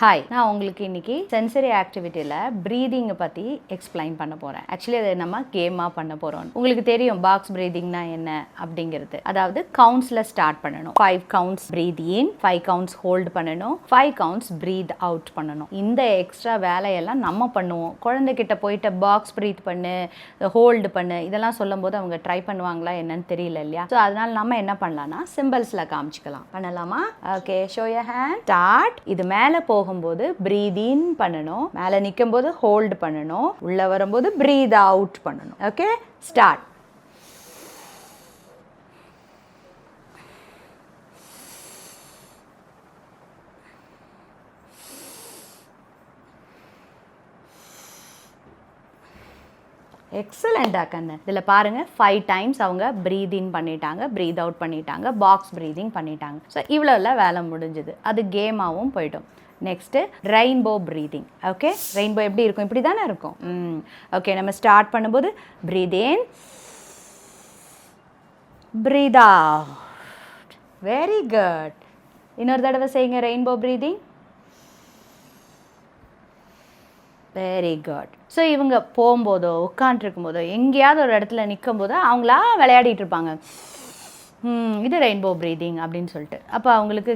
Hi, நான் உங்களுக்கு இன்னைக்கு சென்சரி ஆக்டிவிட்டியில் ப்ரீதிங்கை பற்றி எக்ஸ்பிளைன் பண்ண போகிறேன். ஆக்சுவலி அதை நம்ம கேமாக பண்ண போகிறோம். உங்களுக்கு தெரியும் பாக்ஸ் ப்ரீதிங்னா என்ன அப்படிங்கிறது. அதாவது கவுண்ட்ஸில் ஸ்டார்ட் பண்ணணும். 5 கவுண்ட்ஸ் ப்ரீத் இன், 5 கவுண்ட்ஸ் ஹோல்டு பண்ணணும், 5 கவுண்ட்ஸ் ப்ரீத் அவுட் பண்ணணும். இந்த எக்ஸ்ட்ரா வேலையெல்லாம் நம்ம பண்ணுவோம். குழந்தைகிட்ட போயிட்டு பாக்ஸ் ப்ரீத் பண்ணு, ஹோல்டு பண்ணு இதெல்லாம் சொல்லும் போது அவங்க ட்ரை பண்ணுவாங்களா என்னன்னு தெரியல இல்லையா? ஸோ அதனால நம்ம என்ன பண்ணலாம்னா சிம்பிள்ஸில் காமிச்சிக்கலாம். பண்ணலாமா? Okay, show your hand. Start. இது மேலே போகும்போது பிரீத் இன் பண்ணணும், மேலே நிற்கும் போது ஹோல்டு பண்ணணும், உள்ள வரும்போது பிரீத் அவுட் பண்ணணும். Okay, start. எக்ஸலண்டா கண்ணு. இதில் பாருங்கள் 5 டைம்ஸ் அவங்க ப்ரீத் இன் பண்ணிட்டாங்க, ப்ரீத் அவுட் பண்ணிட்டாங்க, பாக்ஸ் ப்ரீதிங் பண்ணிட்டாங்க. ஸோ இவ்வளோல வேலை முடிஞ்சுது. அது கேமாகவும் போய்டும். Next rainbow breathing. Okay, rainbow எப்படி இருக்கும்? இப்படி தானே இருக்கும். ஓகே, நம்ம ஸ்டார்ட் பண்ணும்போது breathe in, breathe out. Very good. இன்னொரு தடவை செய்யுங்க rainbow breathing. Very good. So இவங்க போகும்போதோ உட்காண்ட்ருக்கும் போதோ எங்கேயாவது ஒரு இடத்துல நிற்கும் போதோ அவங்களா விளையாடிட்டு இருப்பாங்க. இது ரெயின்போ ப்ரீதிங் அப்படின்னு சொல்லிட்டு. அப்போ அவங்களுக்கு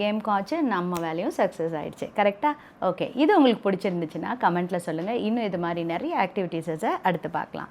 கேம்க்கும் ஆச்சு, நம்ம வேலையும் சக்ஸஸ் ஆகிடுச்சு. கரெக்டாக? ஓகே, இது உங்களுக்கு பிடிச்சிருந்துச்சுன்னா கமெண்ட்டில் சொல்லுங்கள். இன்னும் இது மாதிரி நிறைய ஆக்டிவிட்டீஸை அடுத்து பார்க்கலாம்.